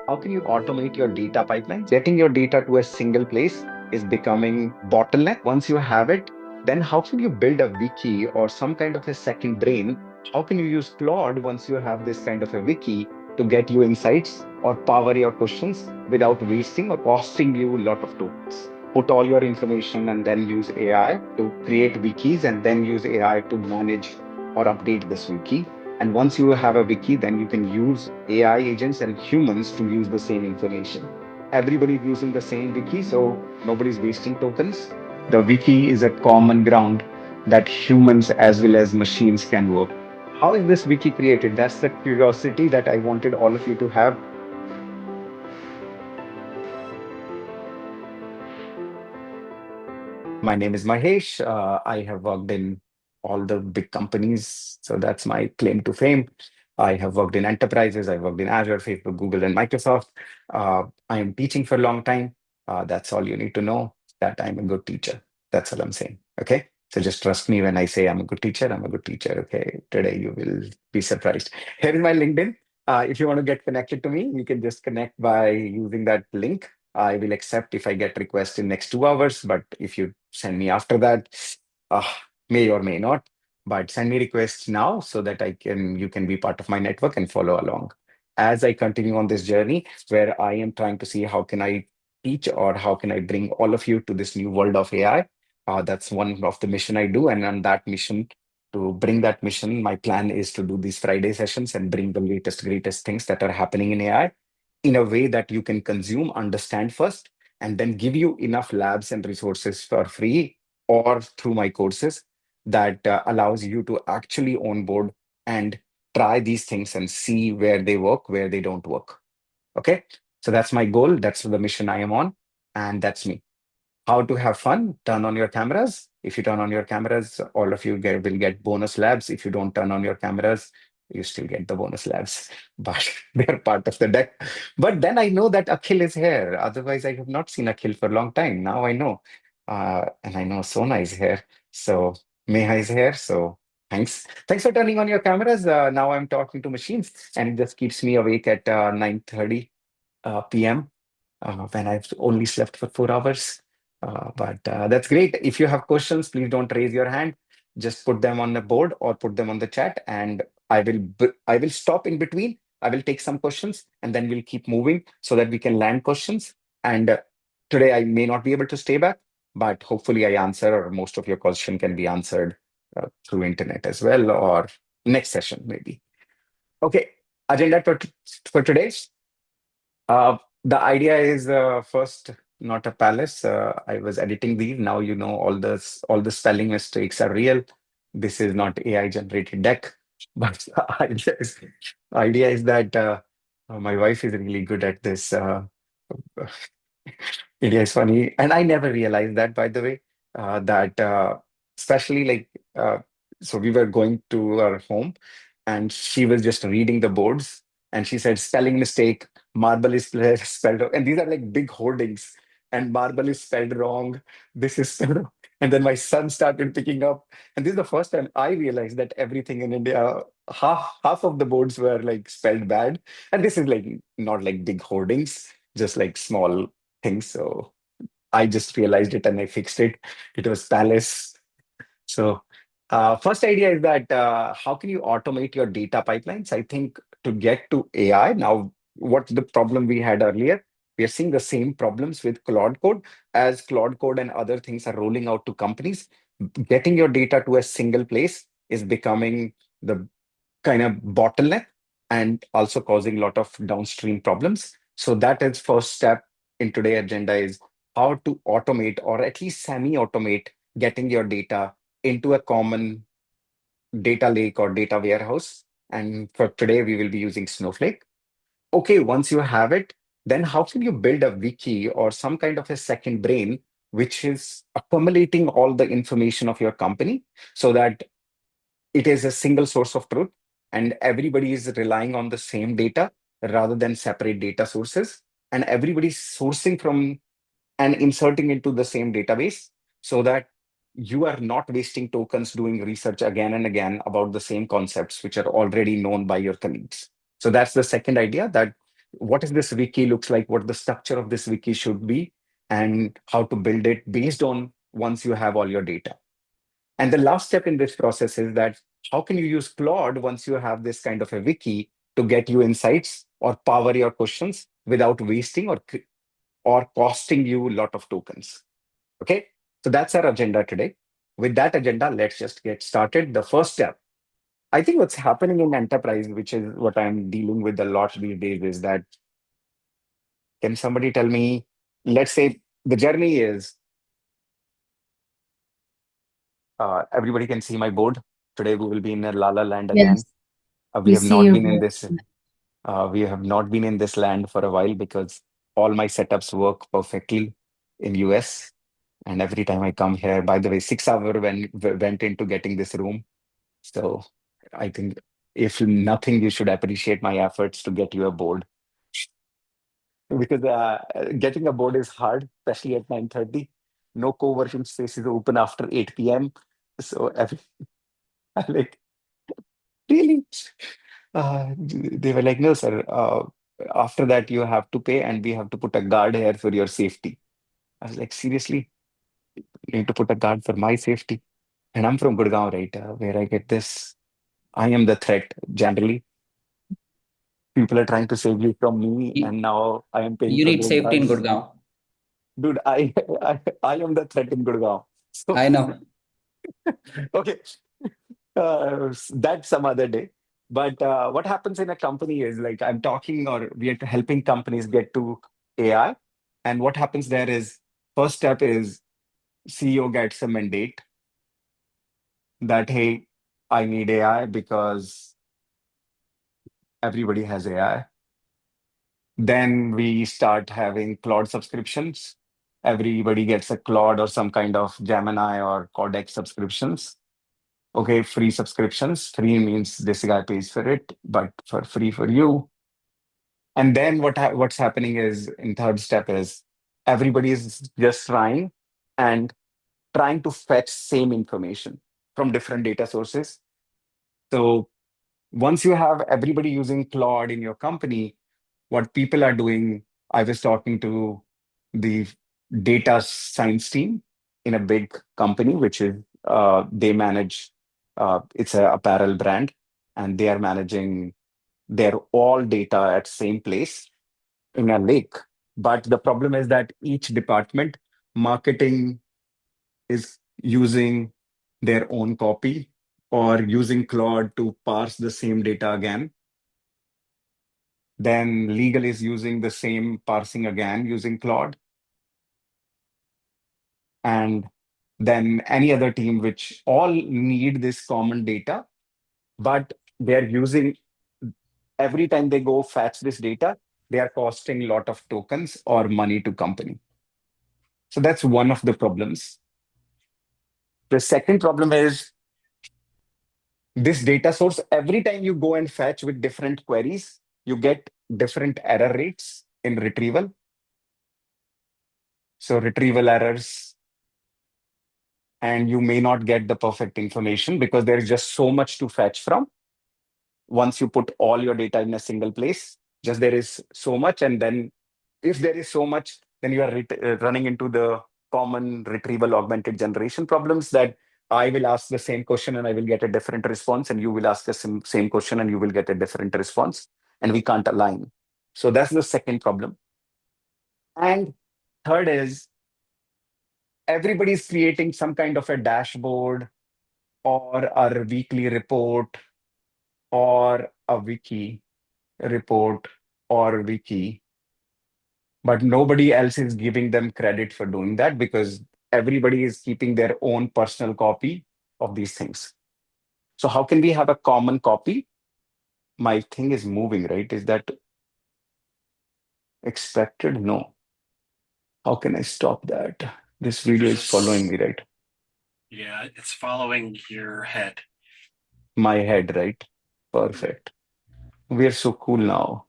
How can you automate your data pipelines? Getting your data to a single place is becoming bottleneck. Once you have it, then how can you build a wiki or some kind of a second brain? How can you use Claude once you have this kind of a wiki to get you insights or power your questions without wasting or costing you a lot of tokens? Put all your information and then use AI to create wikis and then use AI to manage or update this wiki. And once you have a wiki, then you can use AI agents and humans to use the same information. Everybody's using the same wiki, so nobody's wasting tokens. The wiki is a common ground that humans as well as machines can work. How is this wiki created? That's the curiosity that I wanted all of you to have. My name is Mahesh. I have worked in all the big companies, so that's my claim to fame. I have worked in enterprises. I worked in Azure, Facebook, Google, and Microsoft. I am teaching for a long time. That's all you need to know, that I'm a good teacher. That's all I'm saying. Okay. So just trust me when I say I'm a good teacher. I'm a good teacher. Okay. Today you will be surprised. Here is my LinkedIn. If you want to get connected to me, you can just connect by using that link. I will accept if I get request in next 2 hours, but if you send me after that, uh, may or may not. But send me requests now so that you can be part of my network and follow along. As I continue on this journey where I am trying to see how can I teach or how can I bring all of you to this new world of AI. That's one of the mission I do. And on that mission, to bring that mission, my plan is to do these Friday sessions and bring the latest, greatest things that are happening in AI in a way that you can consume, understand first, and then give you enough labs and resources for free or through my courses that allows you to actually onboard and try these things and see where they work, where they don't work. Okay. So that's my goal. That's the mission I am on. And that's me. How to have fun? Turn on your cameras. If you turn on your cameras, all of you will get bonus labs. If you don't turn on your cameras, you still get the bonus labs, but they're part of the deck. But then I know that Akhil is here. Otherwise, I have not seen Akhil for a long time. Now I know. And I know Sona is here. So Meha is here. So thanks. Thanks for turning on your cameras. Now I'm talking to machines and it just keeps me awake at 9:30 p.m. When I've only slept for 4 hours. But that's great. If you have questions, please don't raise your hand. Just put them on the board or put them on the chat, and I will stop in between. I will take some questions, and then we'll keep moving so that we can land questions. And today I may not be able to stay back, but hopefully I answer or most of your question can be answered through internet as well or next session maybe. Okay, agenda for today. The idea is first not a palace. I was editing these. Now you know all the spelling mistakes are real. This is not AI generated deck. But the idea is that my wife is really good at this. India is funny, and I never realized that, by the way, that especially like so we were going to our home, and she was just reading the boards, and she said spelling mistake, marble is spelled wrong, and these are like big hoardings, and marble is spelled wrong. This is spelled wrong. And then my son started picking up, and this is the first time I realized that everything in India, half of the boards were like spelled bad, and this is like not like big hoardings, just like small things. So I just realized it and I fixed it. It was Palace. So first idea is that how can you automate your data pipelines? I think to get to AI now, what's the problem we had earlier? We are seeing the same problems with Claude Code as Claude Code and other things are rolling out to companies. Getting your data to a single place is becoming the kind of bottleneck and also causing a lot of downstream problems. So that is first step in today's agenda is how to automate or at least semi-automate getting your data into a common data lake or data warehouse. And for today, we will be using Snowflake. Okay, once you have it, then how can you build a wiki or some kind of a second brain, which is accumulating all the information of your company so that it is a single source of truth and everybody is relying on the same data rather than separate data sources, and everybody's sourcing from and inserting into the same database so that you are not wasting tokens doing research again and again about the same concepts which are already known by your colleagues. So that's the second idea, that what is this wiki looks like, what the structure of this wiki should be, and how to build it based on once you have all your data. And the last step in this process is that how can you use Claude once you have this kind of a wiki to get you insights or power your questions without wasting or costing you a lot of tokens. Okay, so that's our agenda today. With that agenda, let's just get started. The first step, I think what's happening in enterprise, which is what I'm dealing with a lot these days, is that can somebody tell me, let's say the journey is everybody can see my board. Today we will be in a La La land again. Yes, We we have see not your been in board. this we have not been in this land for a while because all my setups work perfectly in US. And every time I come here, by the way, 6 hours went into getting this room. So I think if nothing, you should appreciate my efforts to get you a board because getting a board is hard, especially at 9:30. No co-working spaces open after 8 p.m. So like really, they were like, no, sir. After that, you have to pay, and we have to put a guard here for your safety. I was like, seriously, you need to put a guard for my safety? And I'm from Gurgaon, right? Where I get this. I am the threat generally. People are trying to save you from me, You, and now I am paying you for need those safety in guards. Gurgaon. Dude, I am the threat in Gurgaon. So, I know. okay, that's some other day. But what happens in a company is like I'm talking or we are helping companies get to AI. And what happens there is first step is CEO gets a mandate that, hey, I need AI because everybody has AI. Then we start having Claude subscriptions. Everybody gets a Claude or some kind of Gemini or Codex subscriptions. Okay, free subscriptions. Free means this guy pays for it, but for free for you. And then what's happening is in third step is everybody is just trying to fetch same information from different data sources. So once you have everybody using Claude in your company, what people are doing, I was talking to the data science team in a big company, which is they manage it's a apparel brand, and they are managing their all data at same place in a lake. But the problem is that each department, marketing is using their own copy or using Claude to parse the same data again. Then legal is using the same parsing again using Claude. And then any other team which all need this common data, but they're using every time they go fetch this data, they are costing a lot of tokens or money to company. So that's one of the problems. The second problem is this data source, every time you go and fetch with different queries, you get different error rates in retrieval. So retrieval errors, and you may not get the perfect information because there is just so much to fetch from. Once you put all your data in a single place, just there is so much. And then if there is so much, then you are running into the common retrieval augmented generation problems that I will ask the same question and I will get a different response, and you will ask the same question and you will get a different response, and we can't align. So that's the second problem. And third is everybody's creating some kind of a dashboard or a weekly report or a wiki report or wiki, but nobody else is giving them credit for doing that because everybody is keeping their own personal copy of these things. So how can we have a common copy? My thing is moving, right? Is that expected? No. How can I stop that? This video is following me, right? Yeah, it's following your head. My head, right? Perfect. We are so cool now.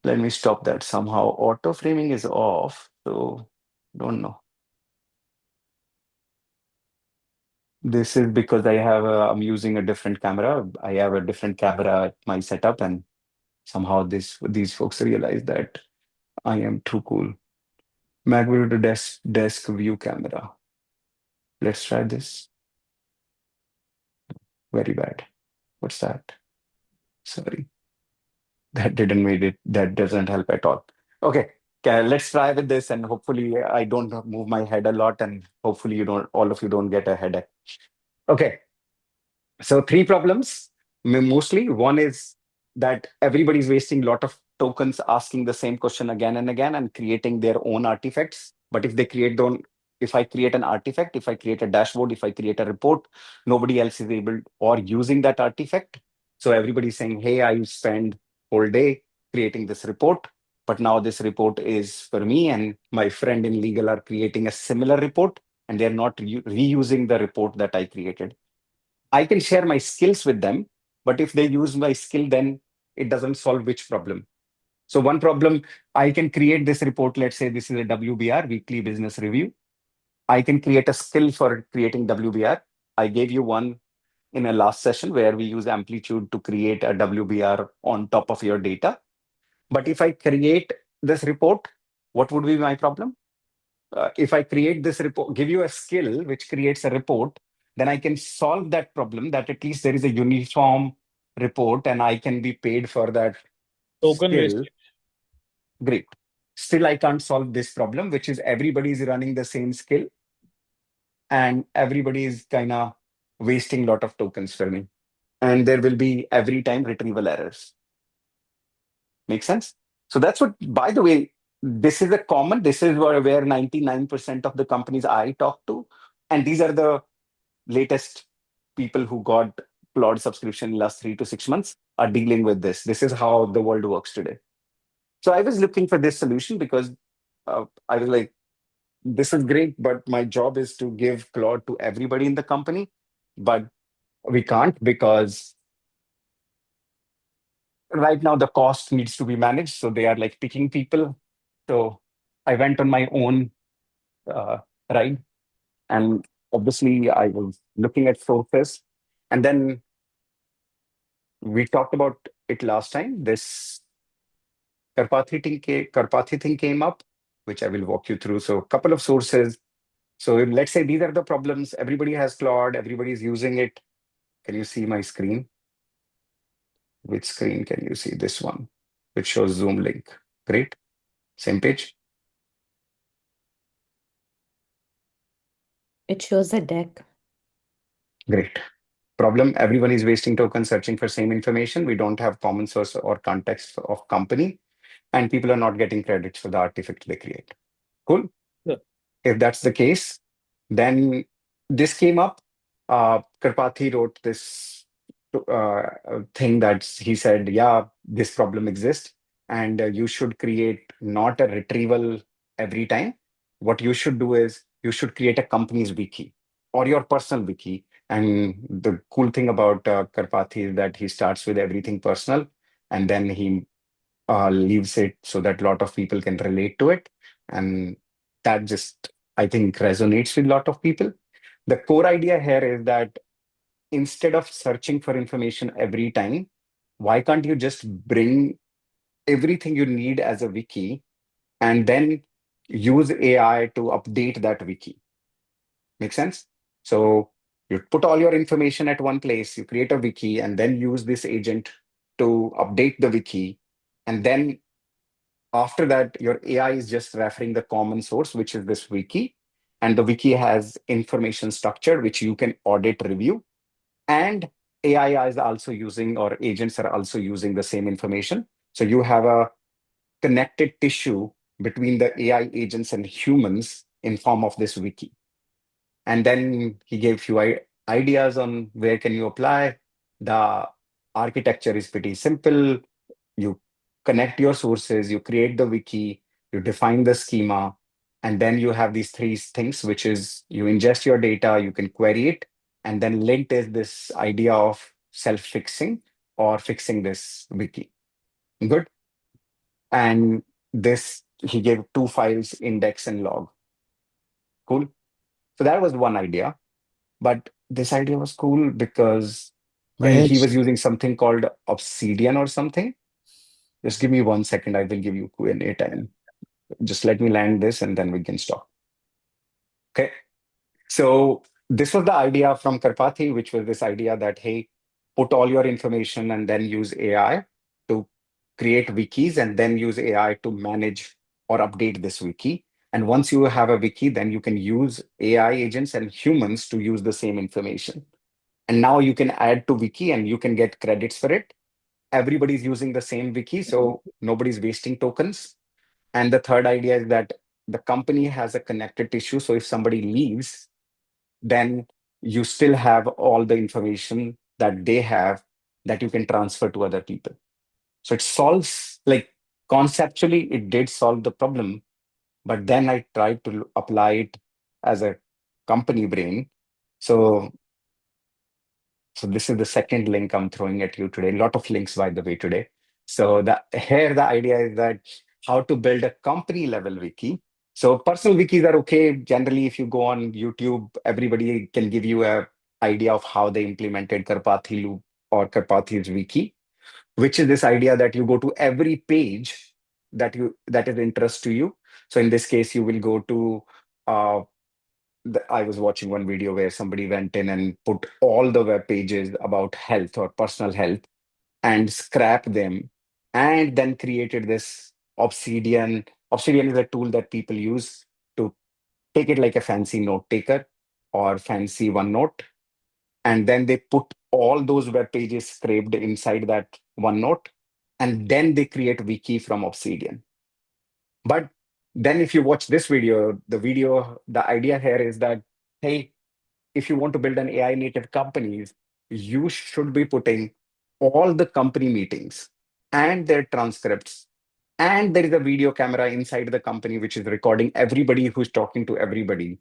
Let me stop that somehow. Auto framing is off, so don't know. This is because I'm using a different camera. I have a different camera at my setup, and Somehow these folks realize that I am too cool. Mac view to desk view camera. Let's try this. Very bad. What's that? Sorry, that didn't made it. That doesn't help at all. Okay, let's try with this, and hopefully I don't move my head a lot, and hopefully you don't, all of you don't get a headache. Okay, so three problems mostly. One is that everybody's wasting a lot of tokens asking the same question again and again and creating their own artifacts. But if they create their own, if I create an artifact, if I create a dashboard, if I create a report, nobody else is able or using that artifact. So everybody's saying, hey, I spend whole day creating this report, but now this report is for me and my friend in legal are creating a similar report and they're not reusing the report that I created. I can share my skills with them, but if they use my skill, then it doesn't solve which problem. So one problem, I can create this report. Let's say this is a WBR, weekly business review. I can create a skill for creating WBR. I gave you one in a last session where we use amplitude to create a WBR on top of your data. But if I create this report, what would be my problem? If I create this report, give you a skill which creates a report, then I can solve that problem that at least there is a uniform report and I can be paid for that Token skill. wastage. Great. Still, I can't solve this problem, which is everybody is running the same skill and everybody is kind of wasting a lot of tokens for me. And there will be every time retrieval errors. Make sense? So that's what, by the way, this is where 99% of the companies I talk to, and these are the latest people who got Claude subscription in last 3 to 6 months are dealing with this. This is how the world works today. So I was looking for this solution because I was like, this is great, but my job is to give Claude to everybody in the company. But we can't because right now the cost needs to be managed. So they are like picking people. So I went on my own uh, ride. And obviously, I was looking at sources. And then we talked about it last time. This Karpathy thing came up, which I will walk you through. So, a couple of sources. So, let's say these are the problems. Everybody has Claude, everybody is using it. Can you see my screen? Which screen can you see? This one, which shows Zoom link. Great. Same page. It shows a deck. Great. Problem, everyone is wasting tokens searching for same information. We don't have common source or context of company, and people are not getting credits for the artifact they create. Cool. Yeah. If that's the case, then this came up. Karpathy wrote this thing that he said, yeah, this problem exists, and you should create not a retrieval every time. What you should do is you should create a company's wiki or your personal wiki. And the cool thing about Karpathy is that he starts with everything personal, and then he leaves it so that a lot of people can relate to it. And that just, I think, resonates with a lot of people. The core idea here is that instead of searching for information every time, why can't you just bring everything you need as a wiki and then use AI to update that wiki? Make sense? So you put all your information at one place, you create a wiki, and then use this agent to update the wiki. And then after that, your AI is just referring the common source, which is this wiki. And the wiki has information structure, which you can audit, review. And AI is also using, or agents are also using the same information. So you have a connected tissue between the AI agents and humans in form of this wiki. And then he gave few ideas on where can you apply. The architecture is pretty simple. You connect your sources, you create the wiki, you define the schema, and then you have these three things, which is you ingest your data, you can query it, and then lint is this idea of self-fixing or fixing this wiki. Good. And this, he gave two files, index and log. Cool. So that was one idea. But this idea was cool because he Mahesh, was using something called Obsidian or something. Just give me 1 second. I will give you Q&A time. Just let me land this and then we can stop. Okay. So this was the idea from Karpathy, which was this idea that, hey, put all your information and then use AI to create wikis and then use AI to manage or update this wiki. And once you have a wiki, then you can use AI agents and humans to use the same information. And now you can add to wiki and you can get credits for it. Everybody's using the same wiki, so nobody's wasting tokens. And the third idea is that the company has a connected tissue. So if somebody leaves, then you still have all the information that they have that you can transfer to other people. So it solves, like, conceptually, it did solve the problem, but then I tried to apply it as a company brain. So, so this is the second link I'm throwing at you today. A lot of links, by the way, today. So the idea is that how to build a company level wiki. So personal wikis are okay. Generally, if you go on YouTube, everybody can give you a idea of how they implemented Karpathy loop or Karpathy's wiki, which is this idea that you go to every page that is interest to you. So in this case, you will go to I was watching one video where somebody went in and put all the web pages about health or personal health and scrapped them and then created this Obsidian. Obsidian is a tool that people use to take it like a fancy note taker or fancy OneNote. And then they put all those web pages scraped inside that OneNote. And then they create Wiki from Obsidian. But then if you watch this video, the idea here is that, hey, if you want to build an AI native companies, you should be putting all the company meetings and their transcripts. And there is a video camera inside the company which is recording everybody who's talking to everybody.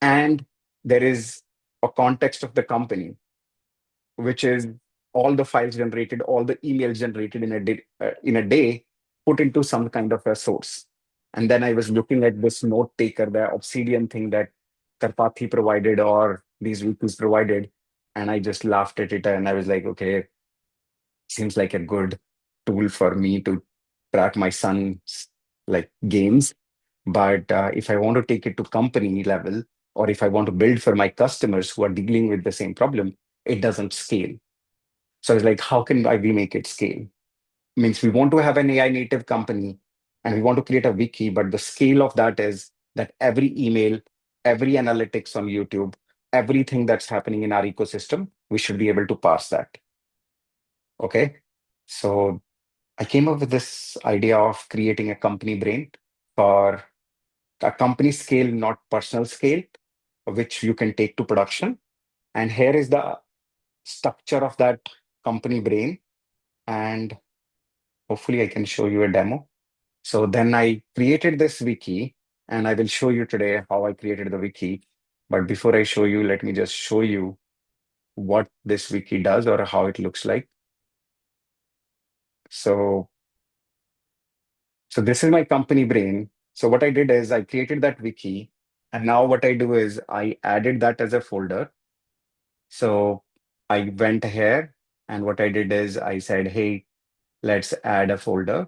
And there is a context of the company, which is all the files generated, all the emails generated in a day, put into some kind of a source. And then I was looking at this note taker, the Obsidian thing that Karpathy provided or these wikis provided, and I just laughed at it and I was like, okay, seems like a good tool for me to track my son's like games. But if I want to take it to company level, or if I want to build for my customers who are dealing with the same problem, it doesn't scale. So it's like, how can we make it scale? Means we want to have an AI native company and we want to create a wiki, but the scale of that is that every email, every analytics on YouTube, everything that's happening in our ecosystem, we should be able to parse that. Okay. So I came up with this idea of creating a company brain for a company scale, not personal scale, which you can take to production. And here is the structure of that company brain. And hopefully I can show you a demo. So then I created this wiki and I will show you today how I created the wiki. But before I show you, let me just show you what this wiki does or how it looks like. So, so this is my company brain. So what I did is I created that wiki. And now what I do is I added that as a folder. So I went here and what I did is I said, hey, let's add a folder.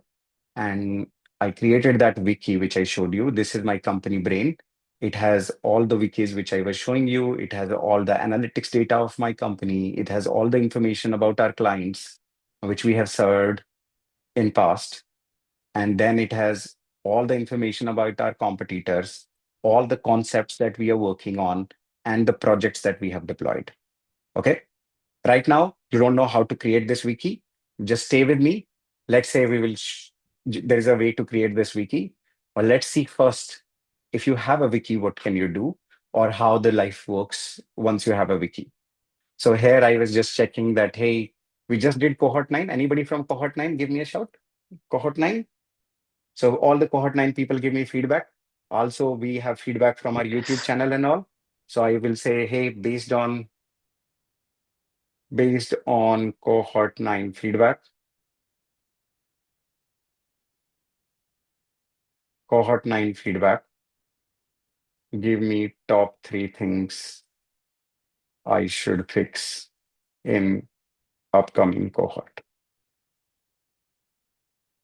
And I created that wiki, which I showed you. This is my company brain. It has all the wikis which I was showing you. It has all the analytics data of my company. It has all the information about our clients, which we have served in past. And then it has all the information about our competitors, all the concepts that we are working on, and the projects that we have deployed. Okay. Right now, you don't know how to create this wiki. Just stay with me. Let's say there is a way to create this wiki. But let's see first, if you have a wiki, what can you do? Or how the life works once you have a wiki. So here I was just checking that, hey, we just did cohort 9. Anybody from cohort 9, give me a shout. Cohort 9. So all the cohort 9 people give me feedback. Also, we have feedback from our YouTube channel and all. So I will say, hey, based on cohort 9 feedback, cohort 9 feedback, give me top 3 things I should fix in upcoming cohort.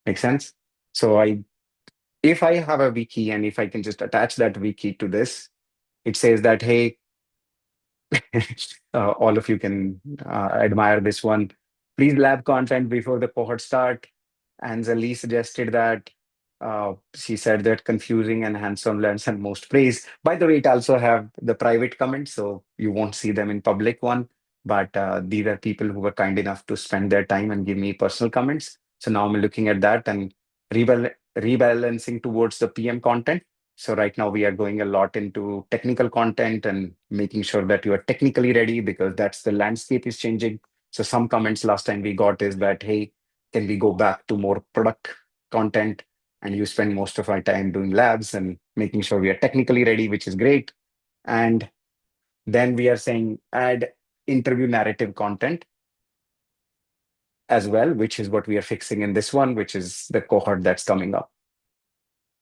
Make sense? So if I have a wiki and if I can just attach that wiki to this, it says that, hey, all of you can admire this one. Please lab content before the cohort start. Anjali suggested that. She said that confusing and hands-on learns and most praise. By the way, it also have the private comments, so you won't see them in public one. But these are people who were kind enough to spend their time and give me personal comments. So now I'm looking at that and rebalancing towards the PM content. So right now we are going a lot into technical content and making sure that you are technically ready because that's the landscape is changing. So some comments last time we got is that, hey, can we go back to more product content? And you spend most of our time doing labs and making sure we are technically ready, which is great. And then we are saying add interview narrative content as well, which is what we are fixing in this one, which is the cohort that's coming up.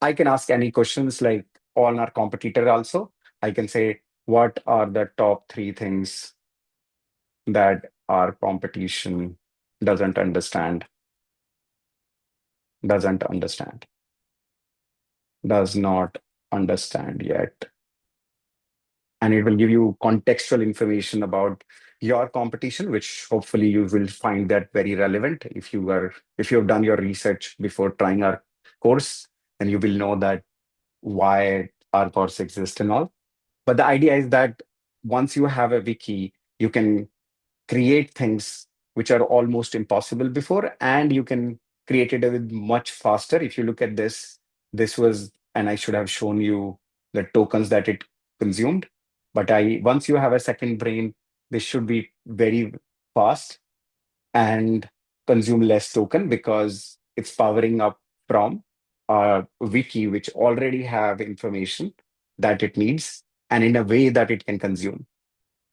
I can ask any questions like on our competitor also. I can say, what are the top three things that our competition doesn't understand, doesn't understand, does not understand yet? And it will give you contextual information about your competition, which hopefully you will find that very relevant. If you have done your research before trying our course, then you will know that why our course exists and all. But the idea is that once you have a wiki, you can create things which are almost impossible before, and you can create it with much faster. If you look at this, this was, and I should have shown you the tokens that it consumed. But once you have a second brain, this should be very fast and consume less token because it's powering up from a wiki which already have information that it needs and in a way that it can consume.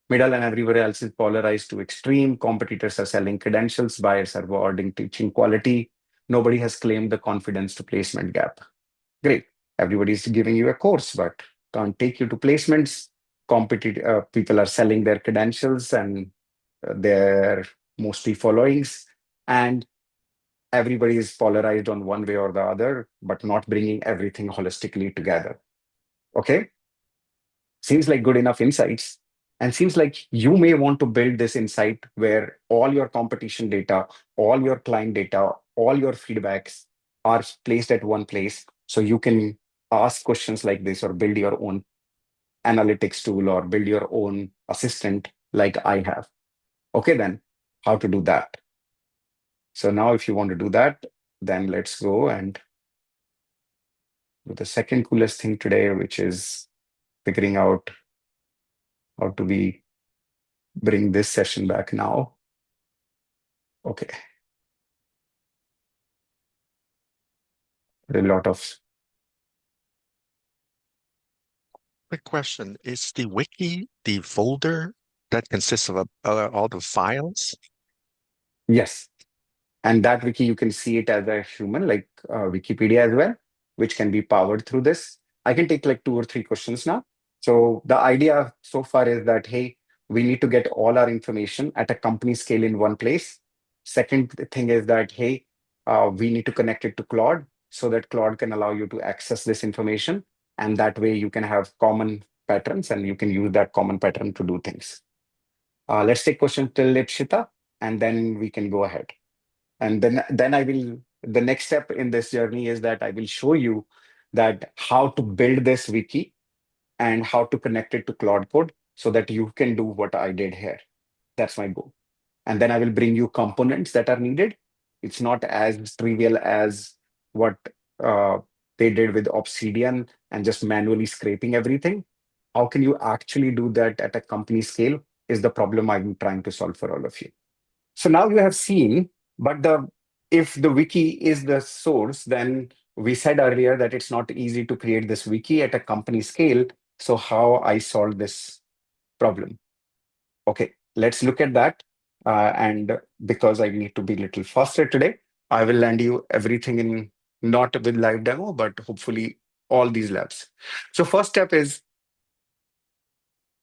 Middle and everywhere else is polarized to extreme. Competitors are selling credentials, buyers are awarding teaching quality. Nobody has claimed the confidence to placement gap. Great. Everybody's giving you a course, but can't take you to placements. People are selling their credentials and their mostly followings. And everybody is polarized on one way or the other, but not bringing everything holistically together. Okay. Seems like good enough insights. And seems like you may want to build this insight where all your competition data, all your client data, all your feedbacks are placed at one place. So you can ask questions like this or build your own analytics tool or build your own assistant like I have. Okay, then how to do that? So now if you want to do that, then let's go and do the second coolest thing today, which is figuring out how to bring this session back now. Okay, a lot of, Quick question. Is the wiki the folder that consists of all the files? yes. And that wiki, you can see it as a human, like Wikipedia as well, which can be powered through this. I can take like two or three questions now. So the idea so far is that, hey, we need to get all our information at a company scale in one place. Second thing is that, hey, we need to connect it to Claude so that Claude can allow you to access this information. And that way you can have common patterns and you can use that common pattern to do things. Let's take question till Lipshita, and then we can go ahead. And then I will, the next step in this journey is that I will show you that how to build this wiki and how to connect it to Claude Code so that you can do what I did here. That's my goal. And then I will bring you components that are needed. It's not as trivial as what uh, they did with Obsidian and just manually scraping everything. How can you actually do that at a company scale is the problem I'm trying to solve for all of you. So now you have seen, but if the wiki is the source, then we said earlier that it's not easy to create this wiki at a company scale. So how I solve this problem? Okay, let's look at that. And because I need to be a little faster today, I will lend you everything in not with live demo, but hopefully all these labs. So first step is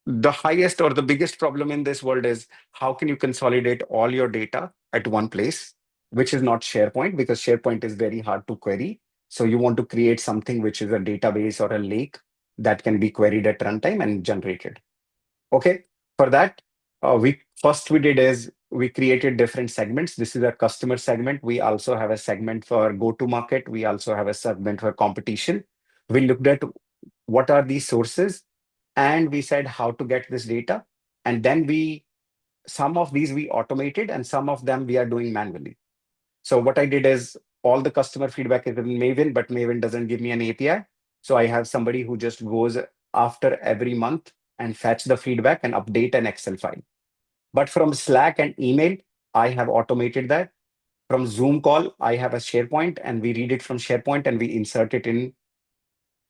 the highest or the biggest problem in this world is how can you consolidate all your data at one place? which is not SharePoint, because SharePoint is very hard to query. So you want to create something which is a database or a lake that can be queried at runtime and generated. Okay, for that, we did is we created different segments. This is a customer segment. We also have a segment for go-to-market. We also have a segment for competition. We looked at what are these sources, and we said how to get this data. And then some of these we automated, and some of them we are doing manually. So what I did is all the customer feedback is in Maven, but Maven doesn't give me an API. So I have somebody who just goes after every month and fetch the feedback and update an Excel file. But from Slack and email, I have automated that. From Zoom call, I have a SharePoint, and we read it from SharePoint and we insert it in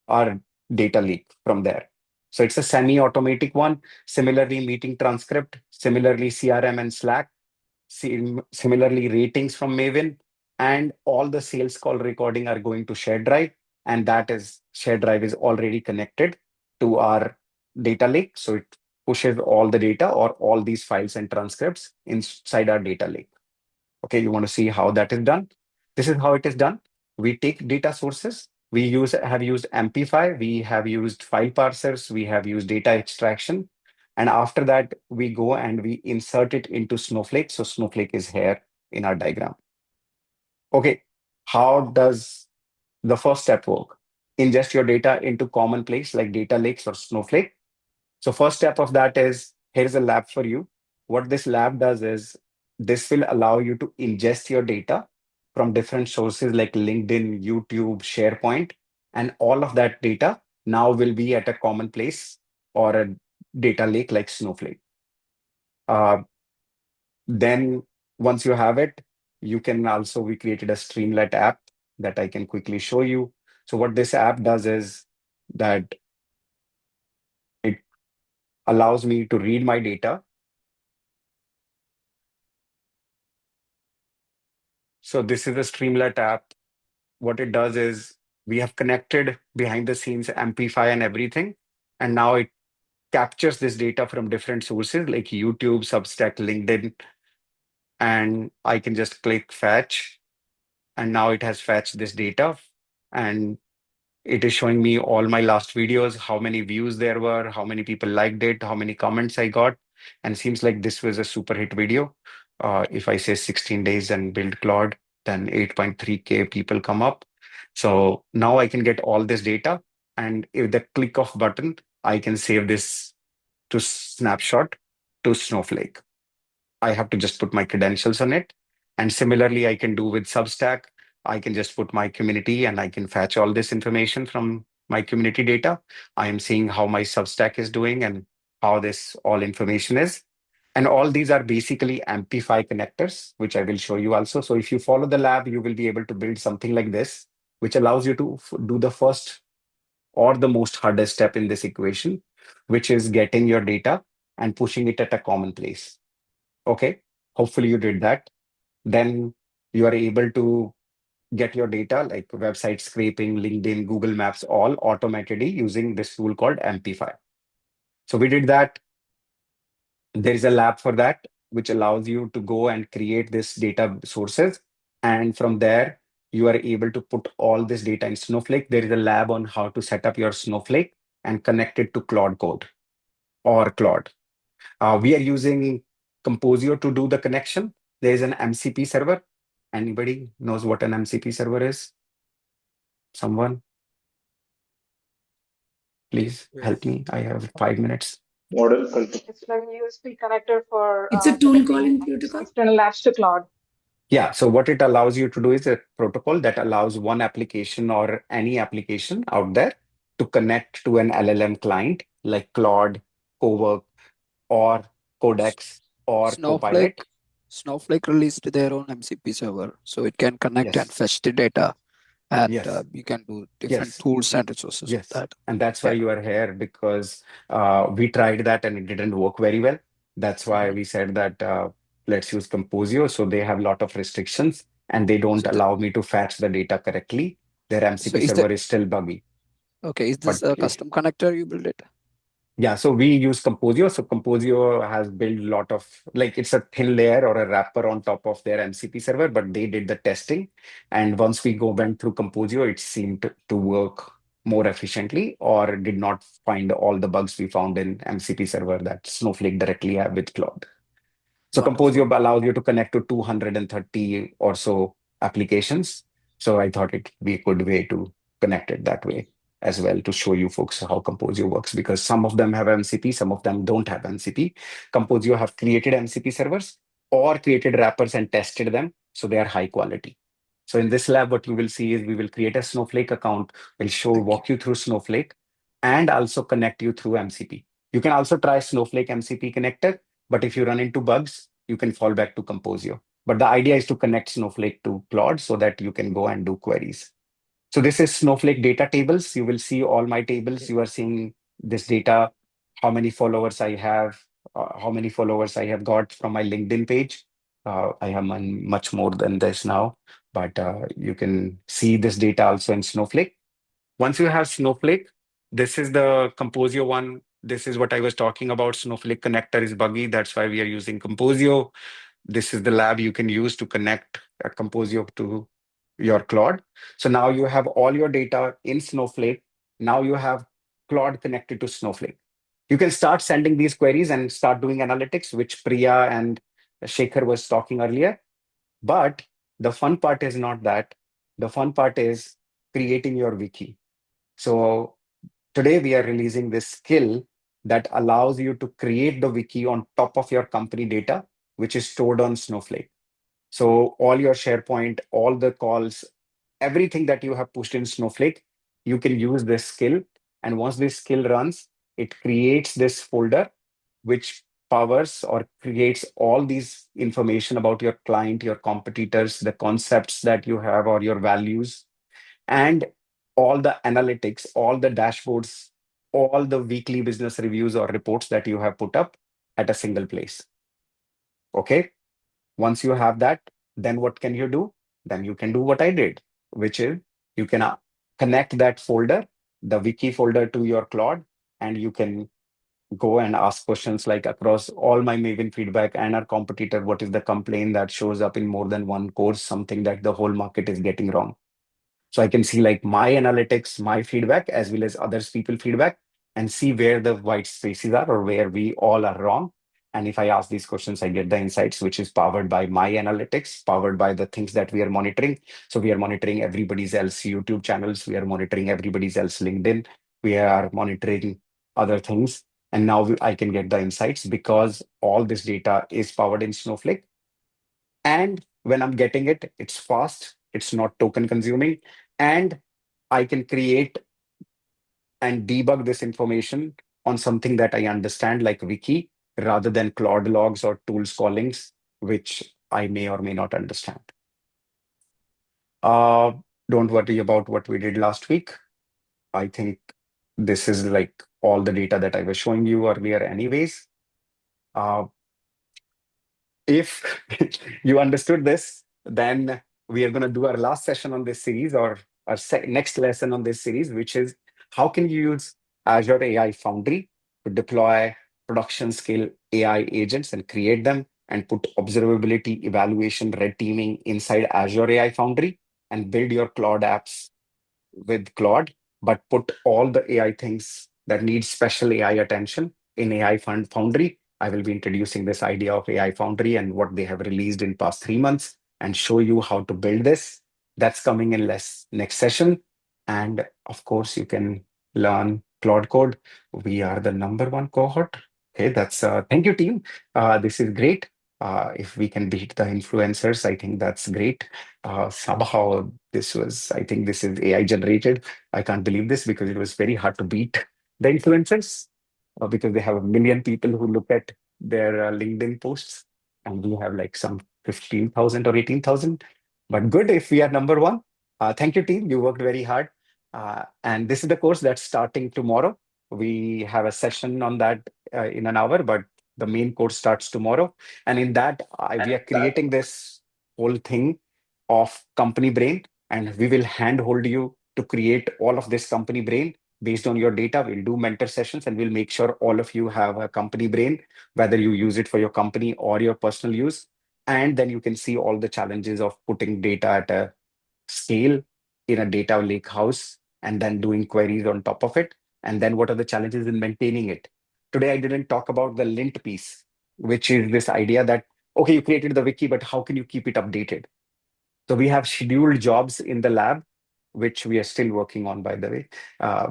our data lake from there. So it's a semi-automatic one. Similarly, meeting transcript, similarly, CRM and Slack, similarly, ratings from Maven, and all the sales call recording are going to shared drive. And that is shared drive is already connected to our data lake. So it pushes all the data or all these files and transcripts inside our data lake. Okay, you want to see how that is done? This is how it is done. We take data sources. We have used Amplify. We have used file parsers. We have used data extraction. And after that, we go and we insert it into Snowflake. So Snowflake is here in our diagram. Okay, how does the first step work? Ingest your data into common place like data lakes or Snowflake. So first step of that is, here's a lab for you. What this lab does is this will allow you to ingest your data from different sources like LinkedIn, YouTube, SharePoint, and all of that data now will be at a common place or a data lake like Snowflake. Then once you have it, we created a Streamlit app that I can quickly show you. So what this app does is that it allows me to read my data. So this is a Streamlit app. What it does is we have connected behind the scenes Amplify and everything. And now it captures this data from different sources like YouTube, Substack, LinkedIn. And I can just click fetch. And now it has fetched this data. And it is showing me all my last videos, how many views there were, how many people liked it, how many comments I got. And seems like this was a super hit video. If I say 16 days and build Claude, then 8.3K people come up. So now I can get all this data. And with the click of button, I can save this to snapshot to Snowflake. I have to just put my credentials on it. And similarly, I can do with Substack. I can just put my community and I can fetch all this information from my community data. I am seeing how my Substack is doing and how this all information is. And all these are basically Amplify connectors, which I will show you also. So if you follow the lab, you will be able to build something like this, which allows you to do the first or the most hardest step in this equation, which is getting your data and pushing it at a common place. Okay, hopefully you did that. Then you are able to get your data like website scraping, LinkedIn, Google Maps, all automatically using this tool called Amplify. So we did that. There is a lab for that, which allows you to go and create this data sources. And from there, you are able to put all this data in Snowflake. There is a lab on how to set up your Snowflake and connect it to Claude Code or Claude. We are using Composio to do the connection. There is an MCP server. Anybody knows what an MCP server is? Someone? Please help me. I have 5 minutes. Model control. It's like a USB connector for It's a tool calling connecting protocol. external apps to cloud. Yeah, so what it allows you to do is a protocol that allows one application or any application out there to connect to an LLM client like Claude, Cowork, or Codex, or Copilot. Snowflake released their own MCP server, so it can connect and Yes, fetch the data, and yes, you can do different yes, tools and resources with yes. that. And that's why Yeah. you are here, because we tried that and it didn't work very well. That's why Mhm. we said that let's use Composio. So they have a lot of restrictions and they don't So, allow me to fetch the data correctly. Their so MCP is that server is still buggy. okay? Is But this a custom connector you build it? Yeah, so we use Composio. So Composio has built a lot of, like, it's a thin layer or a wrapper on top of their MCP server, but they did the testing. And once we went through Composio, it seemed to work more efficiently, or did not find all the bugs we found in MCP server that Snowflake directly have with Claude. So Composio Wonderful. allows you to connect to 230 or so applications. So I thought it'd be a good way to connect it that way as well, to show you folks how Composio works, because some of them have MCP, some of them don't have MCP. Composio have created MCP servers or created wrappers and tested them, so they are high quality. So in this lab, what you will see is we will create a Snowflake account, we'll Thank you. walk you through Snowflake and also connect you through MCP. You can also try Snowflake MCP connector, but if you run into bugs, you can fall back to Composio. But the idea is to connect Snowflake to Claude so that you can go and do queries. So this is Snowflake data tables. You will see all my tables. You are seeing this data, how many followers I have, how many followers I have got from my LinkedIn page. I have much more than this now, but you can see this data also in Snowflake. Once you have Snowflake, this is the Composio one. This is what I was talking about. Snowflake connector is buggy. That's why we are using Composio. This is the lab you can use to connect a Composio to your Claude. So now you have all your data in Snowflake. Now you have Claude connected to Snowflake. You can start sending these queries and start doing analytics, which Priya and Shekhar was talking earlier. But the fun part is not that. The fun part is creating your wiki. So today we are releasing this skill that allows you to create the wiki on top of your company data, which is stored on Snowflake. So all your SharePoint, all the calls, everything that you have pushed in Snowflake, you can use this skill. And once this skill runs, it creates this folder which powers or creates all these information about your client, your competitors, the concepts that you have, or your values, and all the analytics, all the dashboards, all the weekly business reviews or reports that you have put up at a single place. Okay. Once you have that, then what can you do? Then you can do what I did, which is you can connect that folder, the wiki folder, to your Claude, and you can go and ask questions like, across all my Maven feedback and our competitor, what is the complaint that shows up in more than one course, something that the whole market is getting wrong. So I can see like my analytics, my feedback, as well as others people feedback, and see where the white spaces are or where we all are wrong. And if I ask these questions, I get the insights, which is powered by my analytics, powered by the things that we are monitoring. So we are monitoring everybody's else YouTube channels. We are monitoring everybody's else LinkedIn. We are monitoring other things. And now I can get the insights because all this data is powered in Snowflake. And when I'm getting it, it's fast, it's not token consuming, and I can create and debug this information on something that I understand, like Wiki, rather than Claude logs or tools callings, which I may or may not understand. Uh, don't worry about what we did last week. I think this is like all the data that I was showing you earlier anyways. Uh, if you understood this, then we are going to do our last session on this series, or our next lesson on this series, which is how can you use Azure AI Foundry to deploy production scale AI agents and create them and put observability, evaluation, red teaming inside Azure AI Foundry and build your Claude apps with Claude, but put all the AI things that need special AI attention in AI Foundry. I will be introducing this idea of AI Foundry and what they have released in past 3 months and show you how to build this. That's coming in next session. And of course, you can learn Claude Code. We are the #1 cohort. Okay, that's thank you, team. This is great. If we can beat the influencers, I think that's great. Somehow I think this is AI generated. I can't believe this because it was very hard to beat the influencers because they have a million people who look at their LinkedIn posts, and we have like some 15,000 or 18,000. But good if we are #1. Thank you, team. You worked very hard. And this is the course that's starting tomorrow. We have a session on that in an hour, but the main course starts tomorrow. And in that, we are creating this whole thing of company brain, and we will handhold you to create all of this company brain Based on your data, we'll do mentor sessions and we'll make sure all of you have a company brain, whether you use it for your company or your personal use. And then you can see all the challenges of putting data at a scale in a data lake house and then doing queries on top of it. And then what are the challenges in maintaining it? Today, I didn't talk about the lint piece, which is this idea that, okay, you created the wiki, but how can you keep it updated? So we have scheduled jobs in the lab, which we are still working on, by the way,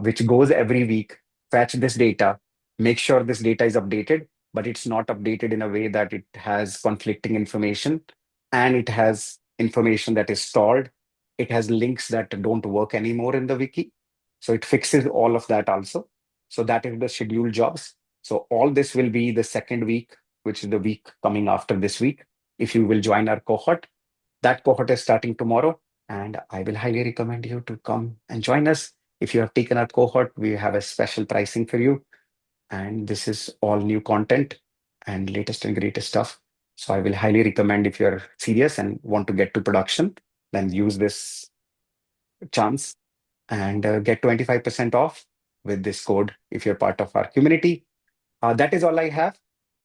which goes every week, fetch this data, make sure this data is updated, but it's not updated in a way that it has conflicting information and it has information that is stalled. It has links that don't work anymore in the wiki. So it fixes all of that also. So that is the scheduled jobs. So all this will be the second week, which is the week coming after this week. If you will join our cohort, that cohort is starting tomorrow, and I will highly recommend you to come and join us. If you have taken our cohort, we have a special pricing for you. And this is all new content and latest and greatest stuff. So I will highly recommend, if you're serious and want to get to production, then use this chance and get 25% off with this code if you're part of our community. That is all I have.